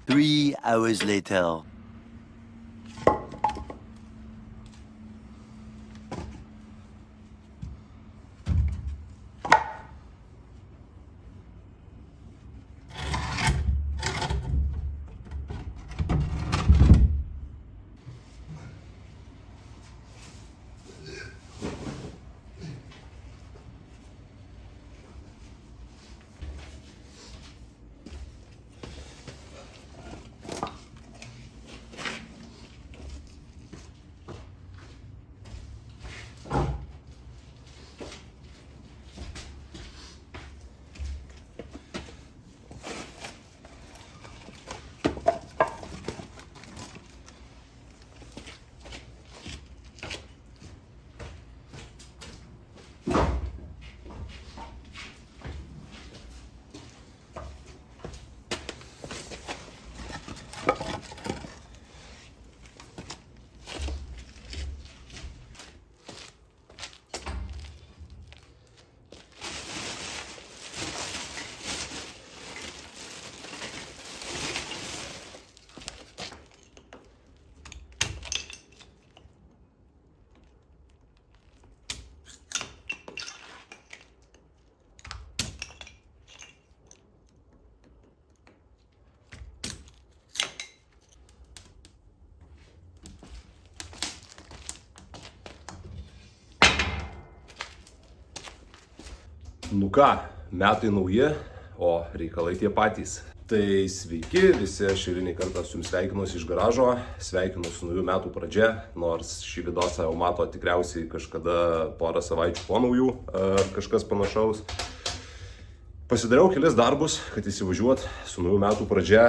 3 hours later. Nu ką, metai nauji, o reikalai tie patys. Tai sveiki visi, aš eilinį kartą su jums sveikinuosi iš garažo, sveikinu su naujų metų pradžia, nors šį vidosą jau mato tikriausiai kažkada porą savaičių po naujų ar kažkas panašaus. Pasidariau kelis darbus, kad įsivažiuot su naujų metų pradžia.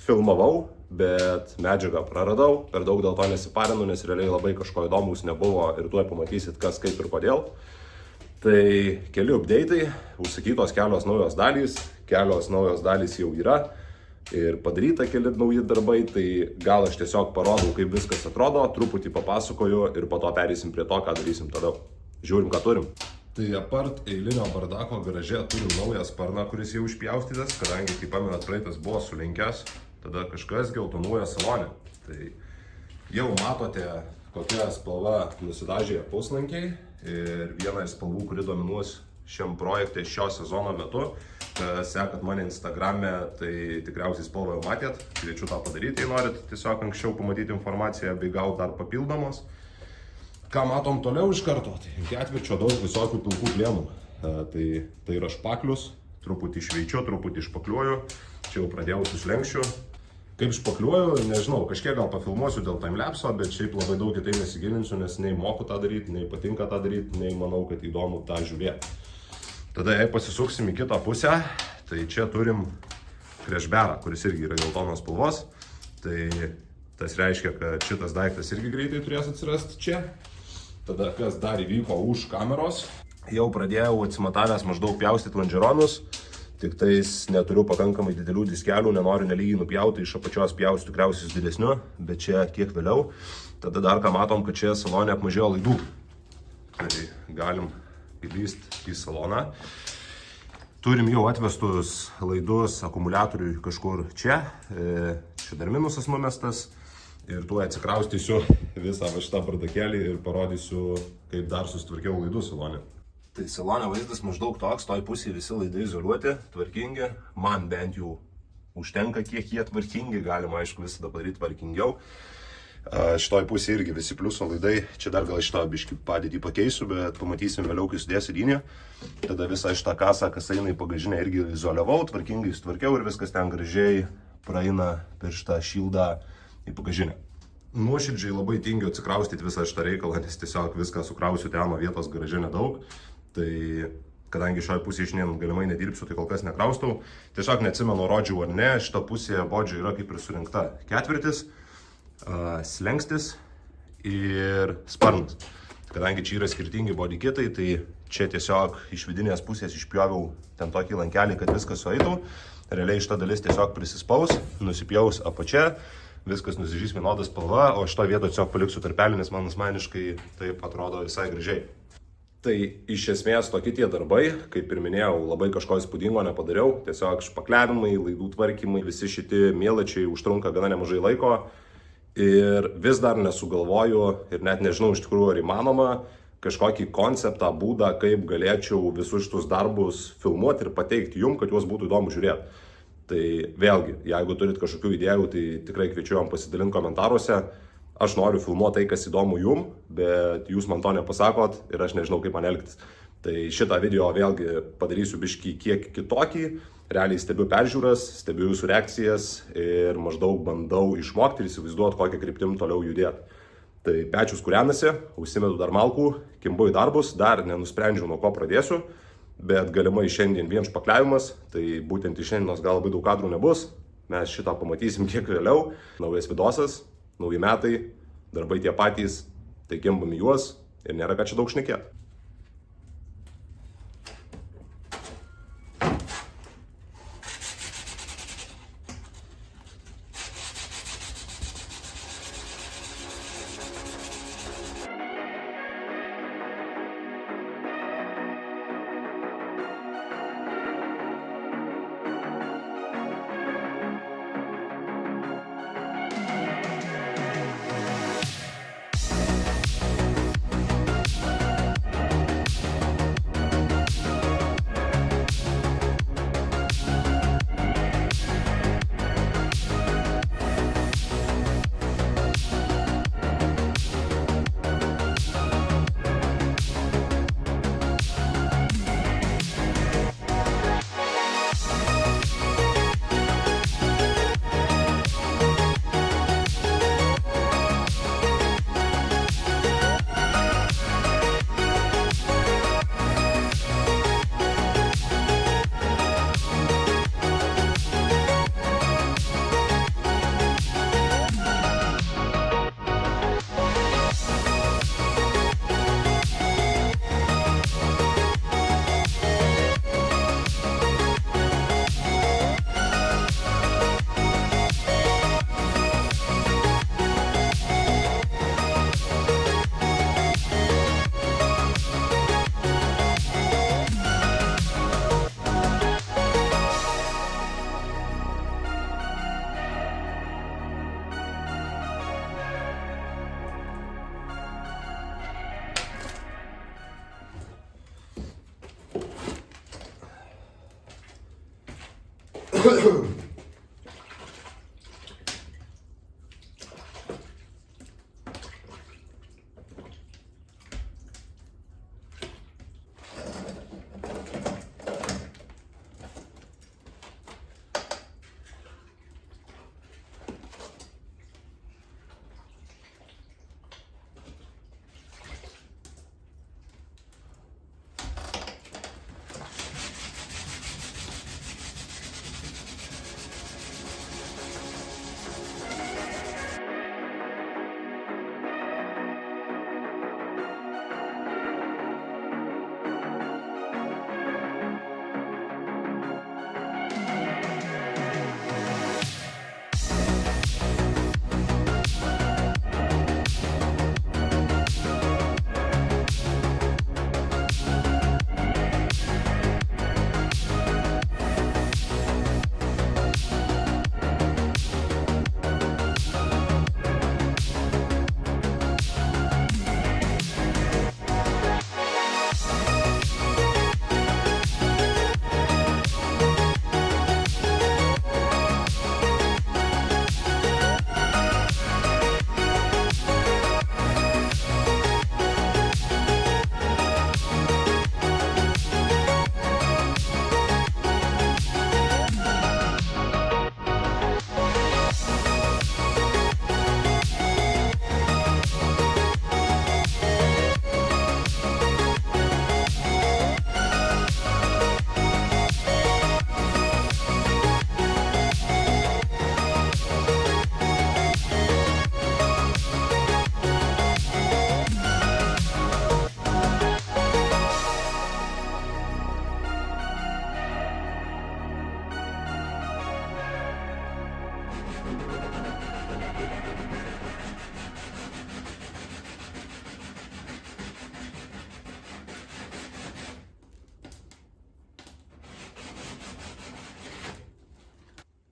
Filmavau, bet medžiagą praradau, per daug dėl to nesiparinu, nes realiai labai kažko įdomaus nebuvo ir tuoj pamatysit kas, kaip ir kodėl. Tai keli update'ai, užsakytos kelios naujos dalys jau yra ir padaryta keli nauji darbai, tai gal aš tiesiog parodau, kaip viskas atrodo, truputį papasakoju ir po to pereisim prie to, ką darysim toliau. Žiūrim, ką turim. Tai apart eilinio bardako garaže turim naują sparną, kuris jau išpjaustytas, kadangi, kaip pamenat, praeitas buvo sulenkęs, tada kažkas geltonuoja salone. Tai jau matote, kokia spalva nusidažė puslankiai. Ir viena iš spalvų, kuri dominuos šiam projekte šio sezono metu. Kas sekat mane Instagrame, tai tikriausiai spalvą jau matėt. Kviečiu tą padaryti, jei norit tiesiog anksčiau pamatyti informaciją bei gauti dar papildomos. Ką matom toliau iš karto? Tai ketvirčio daug visokių pilkų plėmų. Tai yra špaklius, truputį šveičiu, truputį špakliuoju. Čia jau pradėjau su slenkščiu. Kaip špakliuoju, nežinau, kažkiek gal pafilmuosiu dėl timelapso, bet šiaip labai daug į tai nesigilinsiu, nes nei moku tą daryti, nei patinka tą daryti, nei manau, kad įdomu tą žiūrėti. Tada jei pasisuksim į kitą pusę, tai čia turim krešberą, kuris irgi yra geltonos spalvos. Tai tas reiškia, kad šitas daiktas irgi greitai turės atsirasti čia. Tada kas dar įvyko už kameros. Jau pradėjau atsimatavęs maždaug pjaustyti lonžeronus. Tik tais neturiu pakankamai didelių diskelių, nenoriu nelygiai nupjauti, iš apačios pjausiu tikriausiai didesniu, bet čia kiek vėliau. Tada dar ką matom, kad čia salone apmažėjo laidų. Tai galim įlysti į saloną. Turim jau atvestus laidus akumuliatoriui kažkur čia. Čia dar minusas numestas. Ir tuo atsikraustysiu visą šitą bardakėlį ir parodysiu, kaip dar susitvarkiau laidų salone. Tai salone vaizdas maždaug toks, toj pusėje visi laidai izoliuoti, tvarkingi. Man bent jau užtenka, kiek jie tvarkingi, galima aišku visada padaryti tvarkingiau. Šitoj pusėje irgi visi pliuso laidai, čia dar gal šitą biškį padėtį pakeisiu, bet pamatysim vėliau, kai sudės įdynį. Tada visą šitą kasą, kas eina į bagažinę, irgi izoliavau, tvarkingai sutvarkiau ir viskas ten gražiai praeina per šitą šildą į bagažinę. Nuoširdžiai labai tingiu atsikraustyti visą šitą reikalą, nes tiesiog viską sukrausiu ten, o vietos garaže nedaug. Tai kadangi šioje pusėje šiandien galimai nedirbsiu, tai kol kas nekraustau. Tiesiog neatsimenu, rodžiau ar ne, šita pusė bodžio yra kaip ir surinkta ketvirtis, slengstis ir sparnas. Kadangi čia yra skirtingi body kitai, tai čia tiesiog iš vidinės pusės išpjoviau ten tokį lankelį, kad viskas sueitų. Realiai šita dalis tiesiog prisispaus, nusipjaus apačia, viskas nusižys vienodas spalva, o šito vietą tiesiog paliksiu tarpelį, nes man asmeniškai taip atrodo visai gražiai. Tai iš esmės tokie tie darbai, kaip ir minėjau, labai kažko įspūdingo nepadariau, tiesiog špakliavimai, laidų tvarkymai, visi šitie mėlačiai užtrunka gana nemažai laiko ir vis dar nesugalvoju ir net nežinau iš tikrųjų ar įmanoma kažkokį konceptą, būdą, kaip galėčiau visus šitus darbus filmuoti ir pateikti jum, kad juos būtų įdomu žiūrėti. Tai vėlgi, jeigu turit kažkokių idėjų, tai tikrai kviečiu jam pasidalinti komentaruose. Aš noriu filmuoti tai, kas įdomu jum, bet jūs man to nepasakot ir aš nežinau, kaip man elgtis. Tai šitą video vėlgi padarysiu biškį kiek kitokį. Realiai stebiu peržiūras, stebiu jūsų reakcijas ir maždaug bandau išmokti ir įsivaizduoti, kokią kryptim toliau judėti. Tai pečius kūrenasi, užsimetu dar malkų, kimbu į darbus, dar nenusprendžiau, nuo ko pradėsiu, bet galimai šiandien vien špakliavimas, tai būtent iš šiandienos gal labai daug kadrų nebus. Mes šitą pamatysim kiek vėliau. Naujas vidosas. Nauji metai, darbai tie patys, tai kimbam į juos ir nėra ką čia daug šnekėti.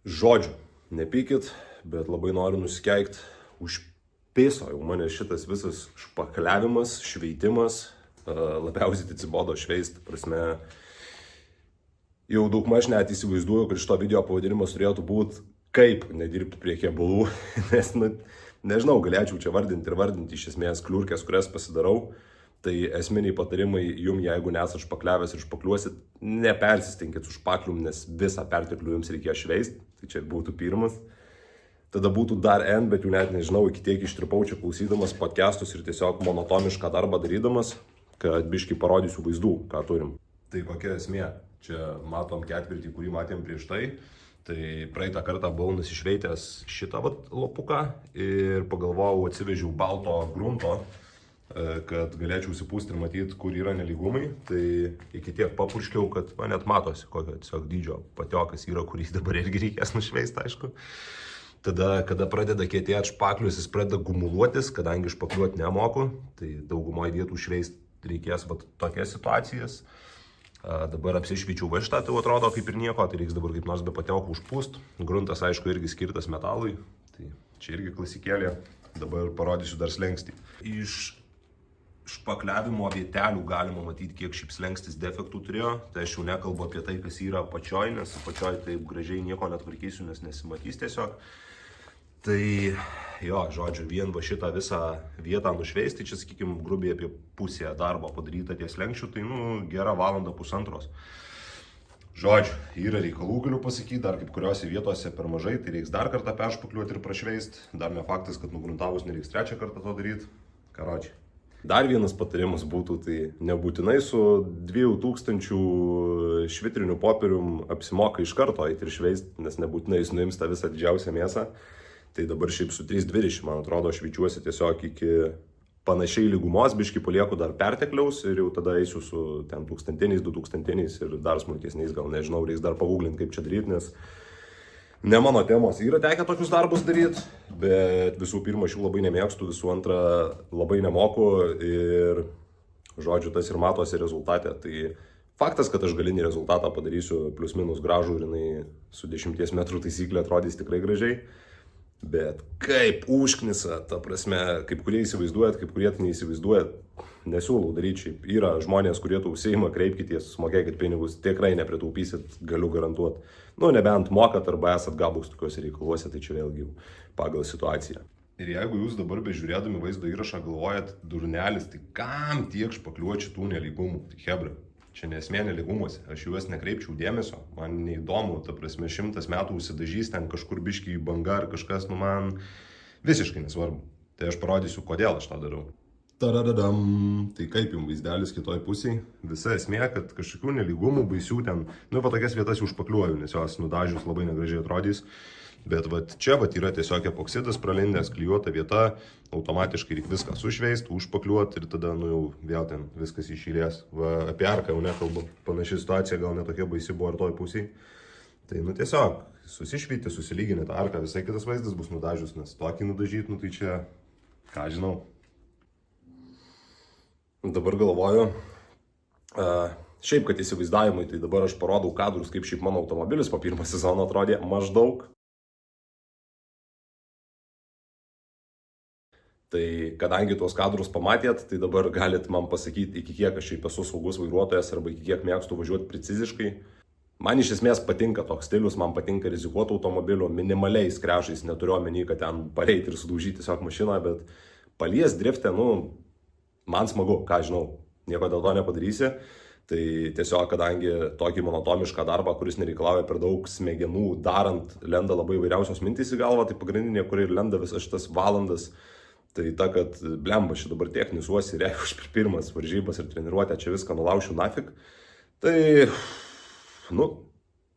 Žodžiu, nepykit, bet labai noriu nusikeikt už pėso. Jau mane šitas visas špakliavimas, šveitimas, labiausiai atsibodo šveist. Prasme, jau daugmaž net įsivaizduoju, kad šito video pavadinimas turėtų būti kaip nedirbti prie kėbulų, nes, nežinau, galėčiau čia vardinti iš esmės kliurkės, kurias pasidarau. Tai esminiai patarimai jum, jeigu nesat špakliavęs ir špakliuosit, nepersistenkit su špaklium, nes visą perteklių jums reikės šveist. Tai čia būtų pirmas. Tada būtų dar N, bet jau net nežinau, iki tiek ištripau čia klausydamas podcastus ir tiesiog monotonišką darbą darydamas, kad biškai parodysiu vaizdų, ką turim. Tai kokia esmė? Čia matom ketvirtį, kurį matėm prieš tai. Tai praeitą kartą buvau nusišveitęs šitą lopuką ir pagalvojau, atsivežiau balto grunto, kad galėčiau įsipūsti ir matyti, kur yra nelygumai. Tai iki tiek papurškiau, kad man net matosi, kokio tiesiog dydžio patiokas yra, kurį dabar irgi reikės nušveisti, aišku. Tada, kada pradeda kietėti špaklius, jis pradeda gumuluotis, kadangi špakliuoti nemoku. Tai daugumoje vietų šveisti reikės tokias situacijas. Dabar apsišvyčiau va šitą, tai atrodo kaip ir nieko, tai reiks dabar kaip nors be patiokų užpūst. Gruntas, aišku, irgi skirtas metalui. Tai čia irgi klasikėlė. Dabar parodysiu dar slengstį. Iš špakliavimo vietelių galima matyti, kiek šiaip slengstis defektų turėjo. Tai aš jau nekalbu apie tai, kas yra apačioj, nes apačioj taip gražiai nieko netvarkysiu, nes nesimatys tiesiog. Tai jo, žodžiu, vien va šitą visą vietą nušveisti, čia sakykime grubiai apie pusę darbo padaryta ties lenkščių, tai gera valanda pusantros. Žodžiu, yra reikalų, galiu pasakyti, dar kaip kuriuose vietose per mažai, tai reiks dar kartą peršpakliuoti ir prašveisti. Dar ne faktas, kad nugruntavus nereiks trečią kartą to daryti. Karoči. Dar vienas patarimas būtų, tai nebūtinai su 2000 švitriniu popierium apsimoka iš karto eiti ir šveisti, nes nebūtinai jis nuims tą visą didžiausią mėsą. Tai dabar šiaip su 320, man atrodo, šveičiuosi tiesiog iki panašiai lygumos, biškai palieku dar pertekliaus ir jau tada eisiu su ten 1000, 2000 ir dar smulkesniais, gal nežinau, reiks dar paguglinti, kaip čia daryti, nes ne mano temos yra tekę tokius darbus daryti, bet visų pirma, aš jų labai nemėgstu, visų antra, labai nemoku ir, žodžiu, tas ir matosi rezultate. Tai faktas, kad aš galinį rezultatą padarysiu plius minus gražų ir jinai su 10 metrų taisyklė atrodys tikrai gražiai. Bet kaip užknisa, ta prasme, kaip kurie įsivaizduojat, kaip kurie neįsivaizduojat, nesiūlau daryti šiaip. Yra žmonės, kurie to užsiima, kreipkitės, sumokėkit pinigus, tikrai nepritaupysit, galiu garantuoti. Nebent mokat arba esat gabūs tokiuose reikaluose, tai čia vėlgi pagal situaciją. Ir jeigu jūs dabar bežiūrėdami vaizdo įrašą galvojat, durnelis, tai kam tiek špakliuoti šitų nelygumų? Tai hebra, čia nesmė nelygumuose, aš juos nekreipčiau dėmesio, man neįdomu, ta prasme 100 metų užsidažys ten kažkur biškiai banga ar kažkas, man visiškai nesvarbu. Tai aš parodysiu, kodėl aš tą darau. Taradadam, tai kaip jums vaizdelis kitoj pusėje? Visa esmė, kad kažkokių nelygumų baisių ten, va tokias vietas jau užpakliuoju, nes jos nudažius labai negražiai atrodys. Bet čia yra tiesiog epoksidas pralindęs, klijuota vieta, automatiškai reikia viską sušveisti, užpakliuoti ir tada jau vėl ten viskas išėlės. Apie arką jau nekalbu, panaši situacija gal netokia baisi buvo ir toj pusėje. Tai tiesiog susišvyti, susilyginti tą arką, visai kitas vaizdas bus nudažius, nes tokį nudažyti, tai čia, ką žinau. Dabar galvoju, šiaip kad įsivaizdavimui, tai dabar aš parodau kadrus, kaip šiaip mano automobilis po pirmo sezono atrodė maždaug. Tai kadangi tuos kadrus pamatėt, tai dabar galit man pasakyti, iki kiek aš šiaip esu saugus vairuotojas arba iki kiek mėgstu važiuoti preciziškai. Man iš esmės patinka toks stilius, man patinka rizikuoti automobiliu, minimaliais krešais, neturiu omeny, kad ten pareiti ir sudaužyti tiesiog mašiną, bet palies driftę, man smagu, ką žinau, nieko dėl to nepadarysi. Tai tiesiog, kadangi tokį monotonišką darbą, kuris nereikalauja per daug smegenų darant, lenda labai įvairiausios mintys į galvą, tai pagrindinė, kuri ir lenda visas šitas valandas, tai ta, kad blemba šį dabar technisuosi ir jeigu aš per pirmas varžybas ir treniruotę čia viską nulaušiu nafik, tai,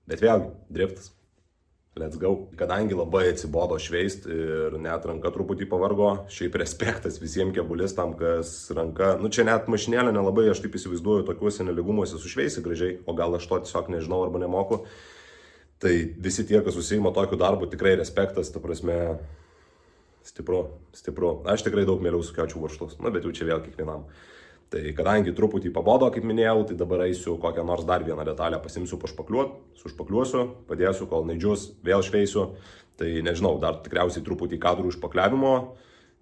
bet vėlgi, driftas. Let's go. Kadangi labai atsibodo šveist ir net ranka truputį pavargo, šiaip respektas visiems kebulistam, kas ranka, čia net mašinėlė nelabai, aš taip įsivaizduoju, tokiuose nelygumuose sušveisi gražiai, o gal aš to tiesiog nežinau arba nemoku. Tai visi tie, kas užsiima tokiu darbu, tikrai respektas, ta prasme, stipru. Aš tikrai daug mieliau sukiaučiau varžtus, bet jau čia vėl kiekvienam. Tai kadangi truputį pabodo, kaip minėjau, tai dabar eisiu kokią nors dar vieną detalę pasimsiu sušpakliuosiu, padėsiu, kol naidžius, vėl šveisiu. Tai nežinau, dar tikriausiai truputį kadrų išpakliavimo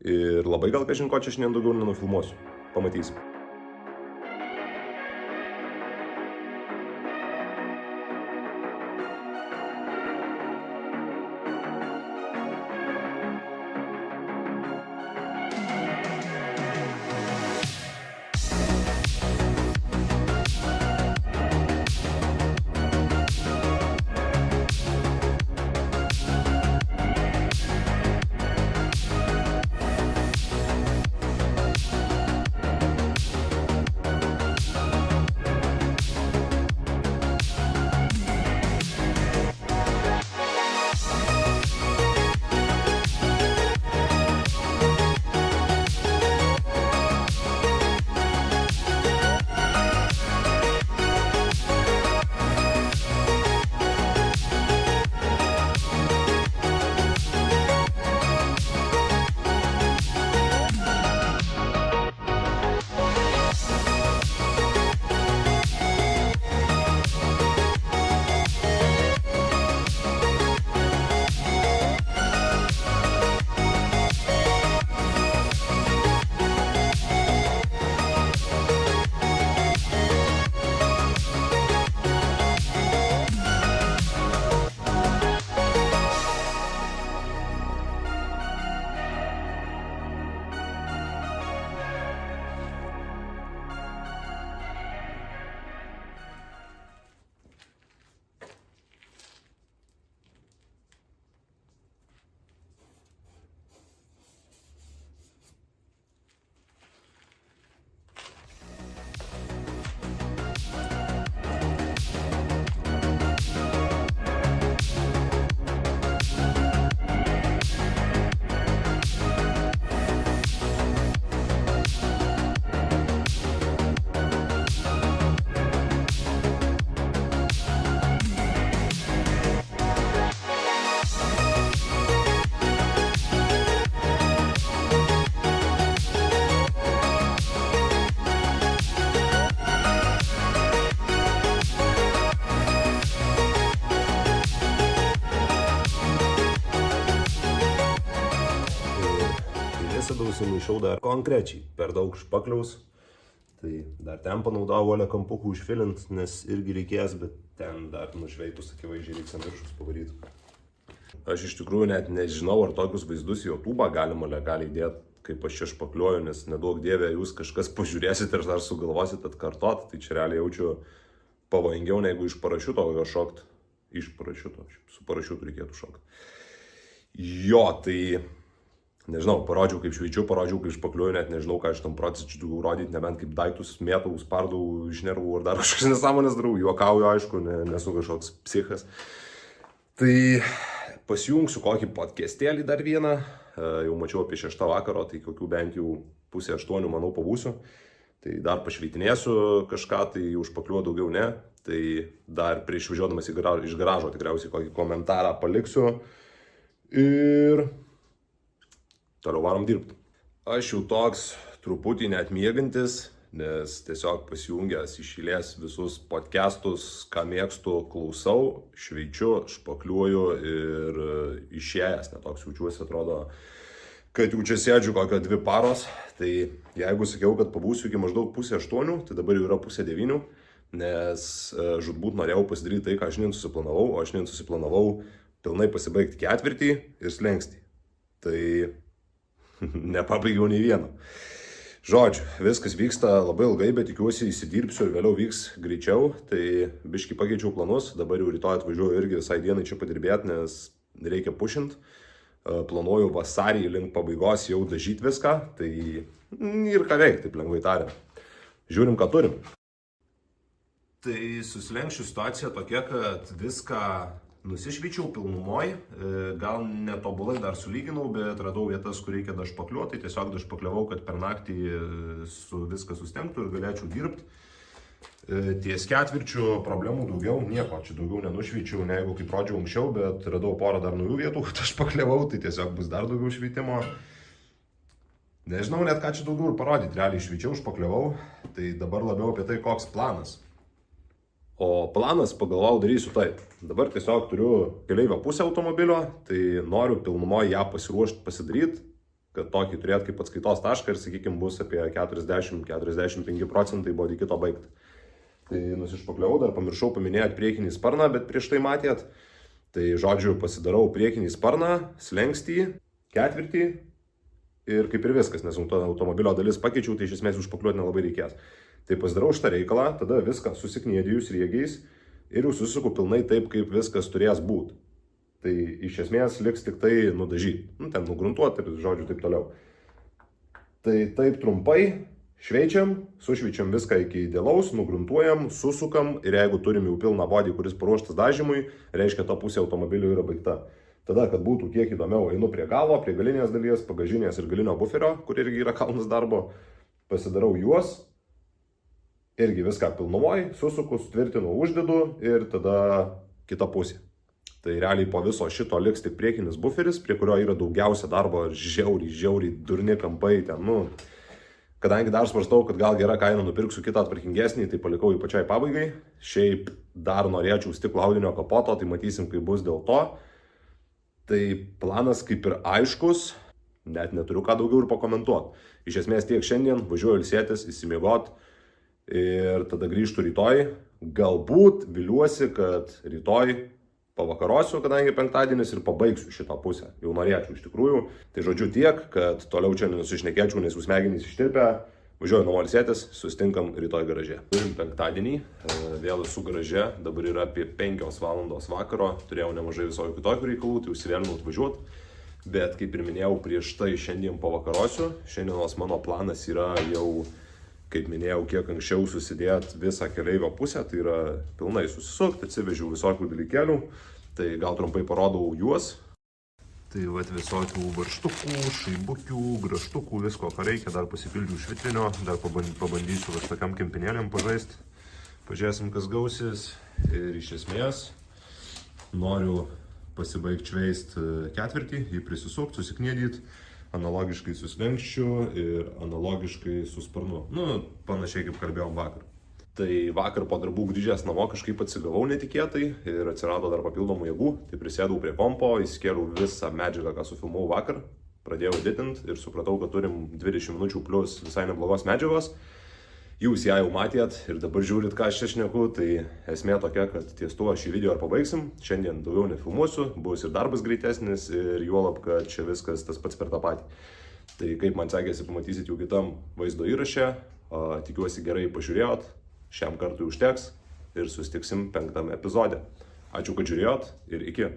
ir labai gal kažin ko čia šiandien daugiau nenufilmuosiu. Pamatysim. Sumaišiau dar konkrečiai per daug špakliaus, tai dar ten panaudojau olę kampukų užfilint, nes irgi reikės, bet ten dar nušveipus akivaizdžiai reiks ant viršus pavaryti. Aš iš tikrųjų net nežinau, ar tokius vaizdus į YouTube'ą galima legaliai dėti, kaip aš čia špakliuoju, nes nedaug dievė jūs kažkas pažiūrėsit ir dar sugalvosit atkartot, tai čia realiai jaučiu pavojingiau negu iš parašiuto šokt. Iš parašiuto, su parašiutu reikėtų šokt. Jo, tai nežinau, parodžiau kaip šveičiu, parodžiau kaip špakliuoju, net nežinau, ką aš tam procesui daugiau rodyti, nebent kaip daiktus mėtau, spardau iš nervų ar dar kažkas nesąmonės darau, juokauju, aišku, nesu kažkoks psichas. Tai pasijungsiu kokį podcastėlį dar vieną, jau mačiau apie 6 vakaro, tai kokių bent jau 7:30, manau, pabūsiu. Tai dar pašveitinėsiu kažką, tai užpakliuoju daugiau ne, tai dar prieš važiuodamas iš garažo tikriausiai kokį komentarą paliksiu ir toliau varom dirbti. Aš jau toks truputį net miegantis, nes tiesiog pasijungęs iš eilės visus podcastus, ką mėgstu, klausau, šveičiu, špakliuoju ir išėjęs, netoks jaučiuosi, atrodo, kad jau čia sėdžiu kokio 2 paros. Tai jeigu sakiau, kad pabūsiu iki maždaug 7:30, tai dabar jau yra 8:30, nes žudbūt norėjau pasidaryti tai, ką aš šiandien susiplanavau, o aš šiandien susiplanavau pilnai pasibaigti ketvirtį ir slengstį. Tai nepabaigiau nei vieno. Žodžiu, viskas vyksta labai ilgai, bet tikiuosi įsidirbsiu ir vėliau vyks greičiau. Tai biškį pakeičiau planus, dabar jau rytoj atvažiuoju irgi visai dienai čia padirbėti, nes reikia pušint. Planuoju vasarį link pabaigos jau dažyti viską, tai ir ką veikti, taip lengvai tariant. Žiūrim, ką turim. Tai susilenkščių situacija tokia, kad viską nusišveičiau pilnumoj, gal netobulai dar sulyginau, bet radau vietas, kur reikia dašpakliuoti, tai tiesiog dašpakliavau, kad per naktį viską sustengtų ir galėčiau dirbti. Ties ketvirčių problemų daugiau, nieko, čia daugiau nenušveičiau, negu kaip rodžiau anksčiau, bet radau porą dar naujų vietų, kad dašpakliavau, tai tiesiog bus dar daugiau šveitimo. Nežinau net ką čia daugiau ir parodyti, realiai išvyčiau, užpakliavau, tai dabar labiau apie tai, koks planas. O planas pagalvojau darysiu taip. Dabar tiesiog turiu keleivio pusę automobilio, tai noriu pilnumoje ją pasiruošti, pasidaryti, kad tokį turėt kaip atskaitos tašką ir, sakykime, bus apie 40-45% body kito baigti. Tai nusišpakliavau, dar pamiršau paminėti priekinį sparną, bet prieš tai matėt. Tai žodžiu, pasidarau priekinį sparną, slenkstį, ketvirtį ir kaip ir viskas, nes automobilio dalis pakeičiau, tai iš esmės užšpakliuoti nelabai reikės. Tai pasidarau šitą reikalą, tada viską susikniedėjus riegiais ir jau susisuku pilnai taip, kaip viskas turės būti. Tai iš esmės liks tik tai nudažyti, ten nugruntuoti ir žodžiu taip toliau. Tai taip trumpai šveičiam, sušveičiam viską iki idealaus, nugruntuojam, susukam ir jeigu turim jau pilną bodį, kuris paruoštas dažymui, reiškia ta pusė automobilio yra baigta. Tada, kad būtų kiek įdomiau, einu prie galo, prie galinės dalies, bagažinės ir galinio buferio, kur irgi yra kalnas darbo, pasidarau juos, irgi viską pilnumoj, susuku, sutvirtinu, uždedu ir tada kita pusė. Tai realiai po viso šito liks tik priekinis buferis, prie kurio yra daugiausia darbo ir žiauriai durni kampai ten, Kadangi dar svarstau, kad gal gera kaina nupirksiu kitą tvarkingesnį, tai palikau į pačiai pabaigai. Šiaip dar norėčiau stiklo audinio kapoto, tai matysim, kaip bus dėl to. Tai planas kaip ir aiškus, net neturiu ką daugiau ir pakomentuoti. Iš esmės tiek šiandien, važiuoju ilsėtis, įsimiegot ir tada grįžtu rytoj. Galbūt viliuosi, kad rytoj pavakarosiu, kadangi penktadienis ir pabaigsiu šitą pusę. Jau norėčiau iš tikrųjų. Tai žodžiu tiek, kad toliau čia nenusišnekėčiau, nes jūs smegenys ištirpę. Važiuoju namo ilsėtis, susitinkam rytoj garaže. Turim penktadienį, vėl esu garaže, dabar yra apie 5 valandos vakaro. Turėjau nemažai visokių kitokių reikalų, tai užsivėlinau atvažiuoti. Bet kaip ir minėjau, prieš tai šiandien pavakarosiu. Šiandienos mano planas yra jau, kaip minėjau, kiek anksčiau susidėti visą keleivio pusę, tai yra pilnai susisukti, atsivežiau visokių dalykėlių, tai gal trumpai parodau juos. Tai vat visokių varžtukų, šaibukių, graštukų, visko, ką reikia, dar pasipildžiu švitrinio, dar pabandysiu vat tokiam kempinėlėm pažaisti, pažiūrėsim, kas gausis. Ir iš esmės noriu pasibaigti šveisti ketvirtį, jį prisisukti, susikniedyti, analogiškai su slenkščiu ir analogiškai su sparnu. Panašiai kaip kalbėjom vakar. Tai vakar po darbų grįžęs namo kažkaip atsigavau netikėtai ir atsirado dar papildomų jėgų. Tai prisėdau prie kompo, įskėliau visą medžiagą, ką sufilmavau vakar, pradėjau editinti ir supratau, kad turim 20 minučių plus visai neblogos medžiagos. Jūs ją jau matėt ir dabar žiūrit, ką aš čia šneku, tai esmė tokia, kad ties tuo šį video ir pabaigsim. Šiandien daugiau nefilmuosiu, bus ir darbas greitesnis ir juolab, kad čia viskas tas pats per tą patį. Tai kaip man sekėsi, pamatysit jau kitam vaizdo įraše. Tikiuosi gerai pažiūrėjot, šiam kartui užteks ir susitiksim 5 epizode. Ačiū, kad žiūrėjot ir iki.